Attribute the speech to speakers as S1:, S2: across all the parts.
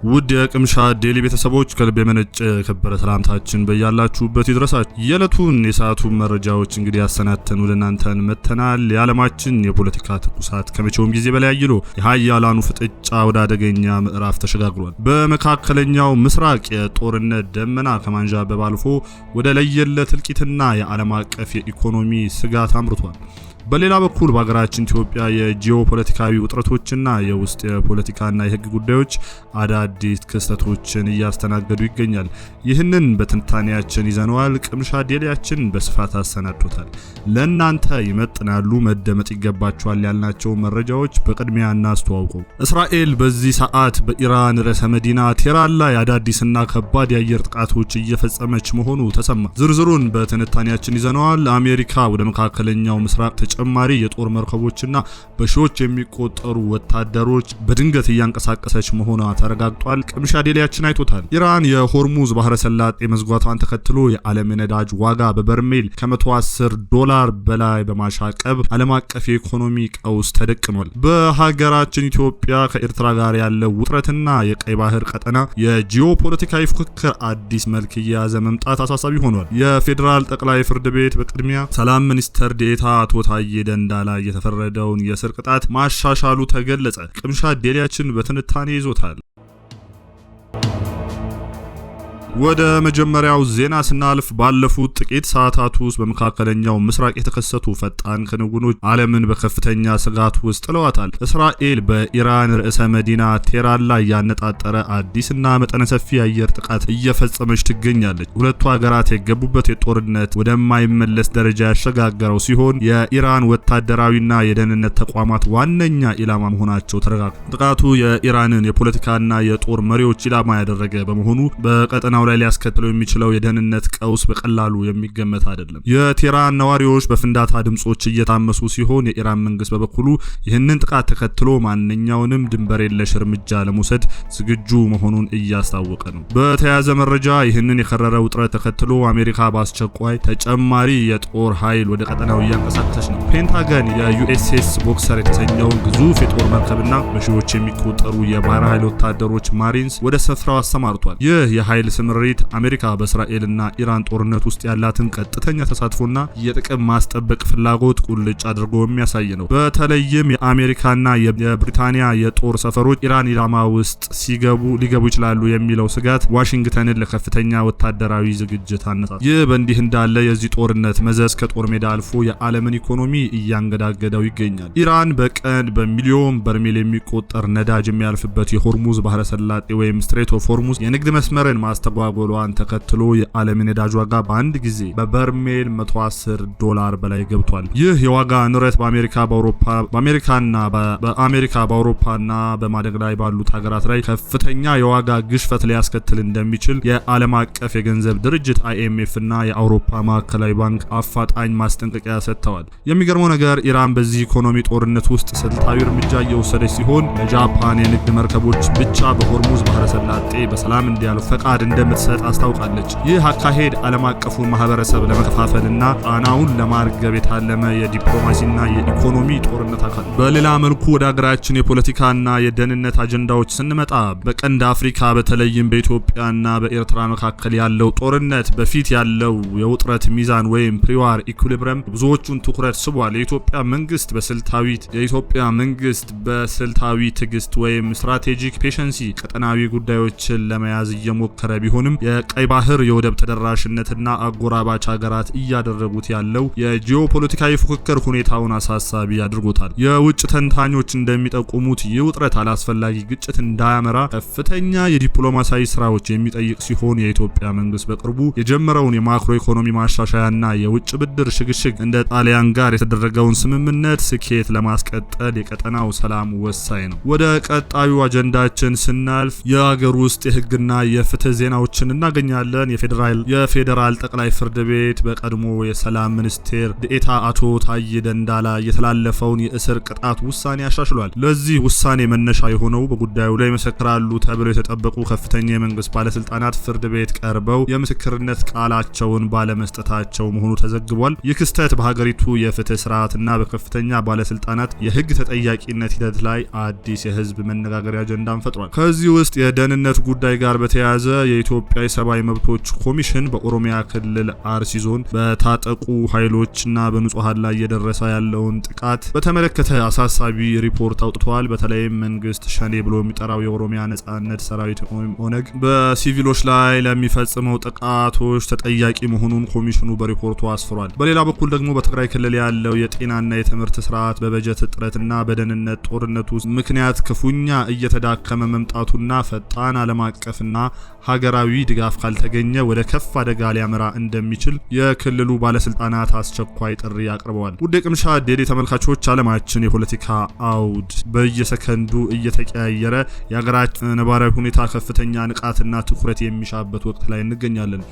S1: ውድ የቅምሻ ዴሊ ቤተሰቦች ከልብ የመነጨ ከበረ ሰላምታችን በያላችሁበት ይድረሳችሁ። የዕለቱን የሰዓቱን መረጃዎች እንግዲህ ያሰናተን ወደ እናንተን መተናል። የዓለማችን የፖለቲካ ትኩሳት ከመቼውም ጊዜ በላይ አይሎ የሀያላኑ ፍጥጫ ወደ አደገኛ ምዕራፍ ተሸጋግሯል። በመካከለኛው ምስራቅ የጦርነት ደመና ከማንዣበብ አልፎ ወደ ለየለት እልቂትና የዓለም አቀፍ የኢኮኖሚ ስጋት አምርቷል። በሌላ በኩል በሀገራችን ኢትዮጵያ የጂኦፖለቲካዊ ውጥረቶችና የውስጥ የፖለቲካና የሕግ ጉዳዮች አዳዲስ ክስተቶችን እያስተናገዱ ይገኛል። ይህንን በትንታኔያችን ይዘነዋል። ቅምሻ ዴሊያችን በስፋት አሰናድቶታል። ለእናንተ ይመጥናሉ፣ መደመጥ ይገባቸዋል ያልናቸው መረጃዎች በቅድሚያ እናስተዋውቀው። እስራኤል በዚህ ሰዓት በኢራን ርዕሰ መዲና ቴህራን ላይ አዳዲስና ከባድ የአየር ጥቃቶች እየፈጸመች መሆኑ ተሰማ። ዝርዝሩን በትንታኔያችን ይዘነዋል። አሜሪካ ወደ መካከለኛው ምስራቅ ተጨማሪ የጦር መርከቦችና በሺዎች የሚቆጠሩ ወታደሮች በድንገት እያንቀሳቀሰች መሆኗ ተረጋግጧል። ቅምሻ ዴሊያችን አይቶታል። ኢራን የሆርሙዝ ባህረ ሰላጤ መዝጓቷን ተከትሎ የዓለም ነዳጅ ዋጋ በበርሜል $110 በላይ በማሻቀብ ዓለም አቀፍ የኢኮኖሚ ቀውስ ተደቅኗል። በሀገራችን ኢትዮጵያ ከኤርትራ ጋር ያለው ውጥረትና የቀይ ባህር ቀጠና የጂኦፖለቲካዊ ፉክክር አዲስ መልክ እየያዘ መምጣት አሳሳቢ ሆኗል። የፌዴራል ጠቅላይ ፍርድ ቤት በቅድሚያ ሰላም ሚኒስተር ዴኤታ አቶ ታዬ ደንዳ ላይ የተፈረደውን የእስር ቅጣት ማሻሻሉ ተገለጸ። ቅምሻ ዴሊያችን በትንታኔ ይዞታል። ወደ መጀመሪያው ዜና ስናልፍ ባለፉት ጥቂት ሰዓታት ውስጥ በመካከለኛው ምስራቅ የተከሰቱ ፈጣን ክንውኖች ዓለምን በከፍተኛ ስጋት ውስጥ ጥለዋታል። እስራኤል በኢራን ርዕሰ መዲና ቴህራን ላይ ያነጣጠረ አዲስና መጠነ ሰፊ የአየር ጥቃት እየፈጸመች ትገኛለች። ሁለቱ ሀገራት የገቡበት የጦርነት ወደማይመለስ ደረጃ ያሸጋገረው ሲሆን የኢራን ወታደራዊና የደህንነት ተቋማት ዋነኛ ኢላማ መሆናቸው ተረጋግጧል። ጥቃቱ የኢራንን የፖለቲካና የጦር መሪዎች ኢላማ ያደረገ በመሆኑ በቀጠናው ላይ ሊያስከትለው የሚችለው የደህንነት ቀውስ በቀላሉ የሚገመት አይደለም። የቴህራን ነዋሪዎች በፍንዳታ ድምጾች እየታመሱ ሲሆን የኢራን መንግስት በበኩሉ ይህንን ጥቃት ተከትሎ ማንኛውንም ድንበር የለሽ እርምጃ ለመውሰድ ዝግጁ መሆኑን እያስታወቀ ነው። በተያያዘ መረጃ ይህንን የከረረ ውጥረት ተከትሎ አሜሪካ በአስቸኳይ ተጨማሪ የጦር ኃይል ወደ ቀጠናው እያንቀሳቀሰች ነው። ፔንታገን የዩኤስኤስ ቦክሰር የተሰኘውን ግዙፍ የጦር መርከብና በሺዎች የሚቆጠሩ የባህር ኃይል ወታደሮች ማሪንስ ወደ ስፍራው አሰማርቷል። ይህ የኃይል ስምሪት አሜሪካ በእስራኤልና ኢራን ጦርነት ውስጥ ያላትን ቀጥተኛ ተሳትፎና የጥቅም ማስጠበቅ ፍላጎት ቁልጭ አድርጎ የሚያሳይ ነው። በተለይም የአሜሪካና የብሪታንያ የጦር ሰፈሮች ኢራን ኢላማ ውስጥ ሊገቡ ይችላሉ የሚለው ስጋት ዋሽንግተንን ለከፍተኛ ወታደራዊ ዝግጅት አነሳሳል። ይህ በእንዲህ እንዳለ የዚህ ጦርነት መዘዝ ከጦር ሜዳ አልፎ የዓለምን ኢኮኖሚ እያንገዳገደው ይገኛል። ኢራን በቀን በሚሊዮን በርሜል የሚቆጠር ነዳጅ የሚያልፍበት የሆርሙዝ ባህረ ሰላጤ ወይም ስትሬት ኦፍ ሆርሙዝ የንግድ መስመርን ማስተጓጎሏን ተከትሎ የዓለም ነዳጅ ዋጋ በአንድ ጊዜ በበርሜል $110 በላይ ገብቷል። ይህ የዋጋ ንረት በአሜሪካና በማደግ ላይ ባሉት ሀገራት ላይ ከፍተኛ የዋጋ ግሽፈት ሊያስከትል እንደሚችል የዓለም አቀፍ የገንዘብ ድርጅት IMF እና የአውሮፓ ማዕከላዊ ባንክ አፋጣኝ ማስጠንቀቂያ ሰጥተዋል። የሚገርመው ነገር ኢራን በዚህ ኢኮኖሚ ጦርነት ውስጥ ስልታዊ እርምጃ እየወሰደች ሲሆን ለጃፓን የንግድ መርከቦች ብቻ በሆርሙዝ ባህረ ሰላጤ በሰላም እንዲያልፉ ፈቃድ እንደምትሰጥ አስታውቃለች። ይህ አካሄድ ዓለም አቀፉን ማህበረሰብ ለመከፋፈልና ጫናውን ለማርገብ የታለመ የዲፕሎማሲና የኢኮኖሚ ጦርነት አካል። በሌላ መልኩ ወደ ሀገራችን የፖለቲካና የደህንነት አጀንዳዎች ስንመጣ በቀንድ አፍሪካ በተለይም በኢትዮጵያና በኤርትራ መካከል ያለው ጦርነት በፊት ያለው የውጥረት ሚዛን ወይም ፕሪዋር ኢኩሊብረም ብዙዎቹን ትኩረት ስቧል። የኢትዮጵያ መንግስት በስልታዊ ትዕግስት ወይም ስትራቴጂክ ፔሸንሲ ቀጠናዊ ጉዳዮችን ለመያዝ እየሞከረ ቢሆንም የቀይ ባህር የወደብ ተደራሽነትና አጎራባች ሀገራት እያደረጉት ያለው የጂኦፖለቲካዊ ፉክክር ሁኔታውን አሳሳቢ አድርጎታል። የውጭ ተንታኞች እንደሚጠቁሙት ይህ ውጥረት አላስፈላጊ ግጭት እንዳያመራ ከፍተኛ የዲፕሎማሲያዊ ስራዎች የሚጠይቅ ሲሆን የኢትዮጵያ መንግስት በቅርቡ የጀመረውን የማክሮ ኢኮኖሚ ማሻሻያና የውጭ ብድር ሽግሽግ እንደ ጣሊያን ጋር የተደረገውን ስምምነት ስኬት ለማስቀጠል የቀጠናው ሰላም ወሳኝ ነው። ወደ ቀጣዩ አጀንዳችን ስናልፍ የሀገር ውስጥ የህግና የፍትህ ዜናዎች መረጃዎችን እናገኛለን። የፌዴራል ጠቅላይ ፍርድ ቤት በቀድሞ የሰላም ሚኒስቴር ዴኤታ አቶ ታዬ ደንዳ ላይ የተላለፈውን የእስር ቅጣት ውሳኔ አሻሽሏል። ለዚህ ውሳኔ መነሻ የሆነው በጉዳዩ ላይ መሰክራሉ ተብለው የተጠበቁ ከፍተኛ የመንግስት ባለስልጣናት ፍርድ ቤት ቀርበው የምስክርነት ቃላቸውን ባለመስጠታቸው መሆኑ ተዘግቧል። ይህ ክስተት በሀገሪቱ የፍትህ ስርዓትና በከፍተኛ ባለስልጣናት የህግ ተጠያቂነት ሂደት ላይ አዲስ የህዝብ መነጋገሪያ አጀንዳን ፈጥሯል። ከዚህ ውስጥ የደህንነት ጉዳይ ጋር በተያያዘ የኢትዮጵያ የሰብአዊ መብቶች ኮሚሽን በኦሮሚያ ክልል አርሲ ዞን በታጠቁ ኃይሎችና በንጹሃን ላይ እየደረሰ ያለውን ጥቃት በተመለከተ አሳሳቢ ሪፖርት አውጥቷል። በተለይም መንግስት ሸኔ ብሎ የሚጠራው የኦሮሚያ ነጻነት ሰራዊት ኦነግ በሲቪሎች ላይ ለሚፈጽመው ጥቃቶች ተጠያቂ መሆኑን ኮሚሽኑ በሪፖርቱ አስፍሯል። በሌላ በኩል ደግሞ በትግራይ ክልል ያለው የጤናና የትምህርት ስርዓት በበጀት እጥረትና በደህንነት ጦርነት ውስጥ ምክንያት ክፉኛ እየተዳከመ መምጣቱና ፈጣን ዓለም አቀፍና ሀገራዊ ድጋፍ ካልተገኘ ወደ ከፍ አደጋ ሊያመራ እንደሚችል የክልሉ ባለስልጣናት አስቸኳይ ጥሪ አቅርበዋል። ውድ የቅምሻ ዴሊ ተመልካቾች፣ ዓለማችን የፖለቲካ አውድ በየሰከንዱ እየተቀያየረ የሀገራችን ነባራዊ ሁኔታ ከፍተኛ ንቃትና ትኩረት የሚሻበት ወቅት ላይ እንገኛለን።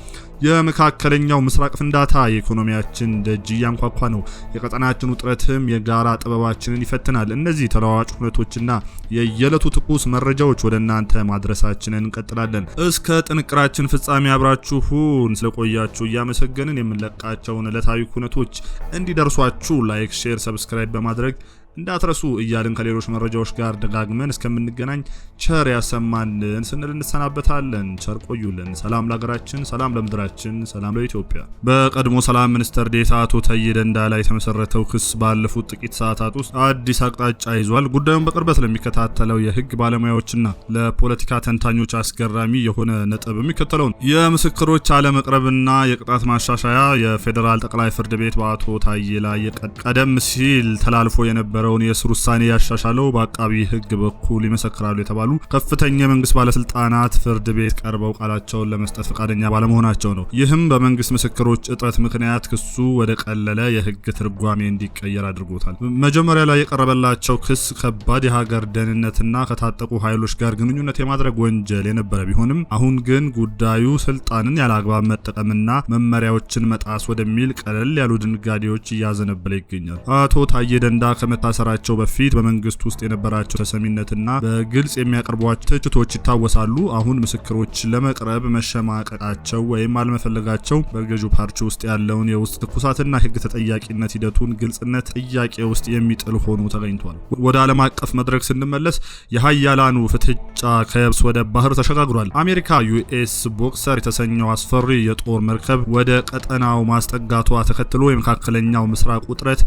S1: የመካከለኛው ምስራቅ ፍንዳታ የኢኮኖሚያችን ደጅ እያንኳኳ ነው። የቀጠናችን ውጥረትም የጋራ ጥበባችንን ይፈትናል። እነዚህ ተለዋዋጭ ሁነቶችና የየዕለቱ ትኩስ መረጃዎች ወደ እናንተ ማድረሳችንን እንቀጥላለን። እስከ ጥንቅራችን ፍጻሜ አብራችሁን ስለቆያችሁ እያመሰገንን የምንለቃቸውን ዕለታዊ ሁነቶች እንዲደርሷችሁ ላይክ፣ ሼር፣ ሰብስክራይብ በማድረግ እንዳትረሱ እያልን ከሌሎች መረጃዎች ጋር ደጋግመን እስከምንገናኝ ቸር ያሰማልን ስንል እንሰናበታለን። ቸር ቆዩልን። ሰላም ለሀገራችን፣ ሰላም ለምድራችን፣ ሰላም ለኢትዮጵያ። በቀድሞ ሰላም ሚኒስትር ዴኤታ አቶ ታዬ ደንዳ ላይ የተመሰረተው ክስ ባለፉት ጥቂት ሰዓታት ውስጥ አዲስ አቅጣጫ ይዟል። ጉዳዩን በቅርበት ለሚከታተለው የህግ ባለሙያዎችና ለፖለቲካ ተንታኞች አስገራሚ የሆነ ነጥብ የሚከተለው ነው። የምስክሮች አለመቅረብና የቅጣት ማሻሻያ። የፌዴራል ጠቅላይ ፍርድ ቤት በአቶ ታዬ ላይ ቀደም ሲል ተላልፎ የነበረ የእስር ውሳኔ ያሻሻለው በአቃቢ ህግ በኩል ይመሰክራሉ የተባሉ ከፍተኛ የመንግስት ባለስልጣናት ፍርድ ቤት ቀርበው ቃላቸውን ለመስጠት ፈቃደኛ ባለመሆናቸው ነው። ይህም በመንግስት ምስክሮች እጥረት ምክንያት ክሱ ወደ ቀለለ የህግ ትርጓሜ እንዲቀየር አድርጎታል። መጀመሪያ ላይ የቀረበላቸው ክስ ከባድ የሀገር ደህንነትና ከታጠቁ ኃይሎች ጋር ግንኙነት የማድረግ ወንጀል የነበረ ቢሆንም አሁን ግን ጉዳዩ ስልጣንን ያለአግባብ መጠቀምና መመሪያዎችን መጣስ ወደሚል ቀለል ያሉ ድንጋጌዎች እያዘነበለ ይገኛል። አቶ ታዬ ደንዳ ከመታሰራቸው በፊት በመንግስት ውስጥ የነበራቸው ተሰሚነትና በግልጽ የሚያቀርቧቸው ትችቶች ይታወሳሉ። አሁን ምስክሮች ለመቅረብ መሸማቀቃቸው ወይም አለመፈለጋቸው በገዢው ፓርቲ ውስጥ ያለውን የውስጥ ትኩሳትና ህግ ተጠያቂነት ሂደቱን ግልጽነት ጥያቄ ውስጥ የሚጥል ሆኖ ተገኝቷል። ወደ ዓለም አቀፍ መድረክ ስንመለስ የሀያላኑ ፍጥጫ ከየብስ ወደ ባህር ተሸጋግሯል። አሜሪካ ዩኤስ ቦክሰር የተሰኘው አስፈሪ የጦር መርከብ ወደ ቀጠናው ማስጠጋቷ ተከትሎ የመካከለኛው ምስራቅ ውጥረት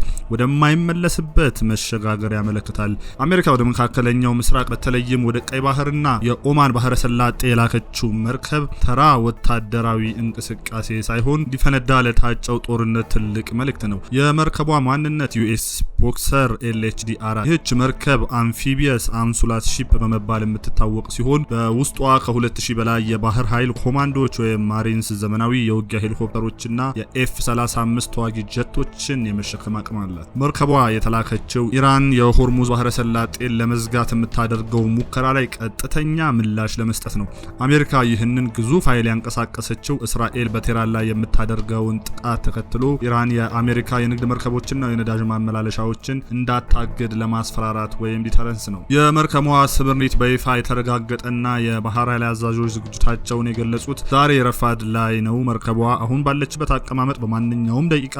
S1: ወደማይመለስበት መሸጋገር ያመለክታል። አሜሪካ ወደ መካከለኛው ምስራቅ በተለይም ወደ ቀይ ባህርና የኦማን ባህረ ሰላጤ የላከችው መርከብ ተራ ወታደራዊ እንቅስቃሴ ሳይሆን ሊፈነዳ ለታጨው ጦርነት ትልቅ መልእክት ነው። የመርከቧ ማንነት ዩኤስ ቦክሰር ኤልኤችዲ 4 ይህች መርከብ አምፊቢየስ አንሱላት ሺፕ በመባል የምትታወቅ ሲሆን በውስጧ ከ2000 በላይ የባህር ኃይል ኮማንዶዎች ወይም ማሪንስ ዘመናዊ የውጊያ ሄሊኮፕተሮችና የኤፍ35 ተዋጊ ጀቶችን የመሸከም አቅም አላት። መርከቧ የተላከችው ኢራን የሆርሙዝ ባህረ ሰላጤን ለመዝጋት የምታደርገው ሙከራ ላይ ቀጥተኛ ምላሽ ለመስጠት ነው። አሜሪካ ይህንን ግዙፍ ኃይል ያንቀሳቀሰችው እስራኤል በቴህራን ላይ የምታደርገውን ጥቃት ተከትሎ ኢራን የአሜሪካ የንግድ መርከቦችና የነዳጅ ማመላለሻዎችን እንዳታግድ ለማስፈራራት ወይም ዲተረንስ ነው። የመርከቧ ስምሪት በይፋ የተረጋገጠና የባህር ኃይል አዛዦች ዝግጁታቸውን የገለጹት ዛሬ ረፋድ ላይ ነው። መርከቧ አሁን ባለችበት አቀማመጥ በማንኛውም ደቂቃ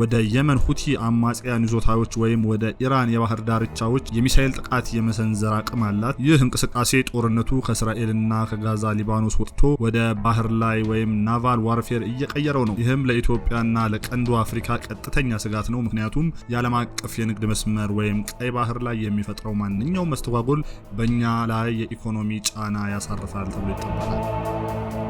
S1: ወደ የመን ሁቲ አማጽያን ይዞታዎች ወይም ወደ ኢራን የባህር ዳርቻዎች የሚሳኤል ጥቃት የመሰንዘር አቅም አላት። ይህ እንቅስቃሴ ጦርነቱ ከእስራኤልና ከጋዛ ሊባኖስ ወጥቶ ወደ ባህር ላይ ወይም ናቫል ዋርፌር እየቀየረው ነው። ይህም ለኢትዮጵያና ለቀንዱ አፍሪካ ቀጥተኛ ስጋት ነው። ምክንያቱም የዓለም አቀፍ የንግድ መስመር ወይም ቀይ ባህር ላይ የሚፈጥረው ማንኛውም መስተጓጎል በእኛ ላይ የኢኮኖሚ ጫና ያሳርፋል ተብሎ ይጠበቃል።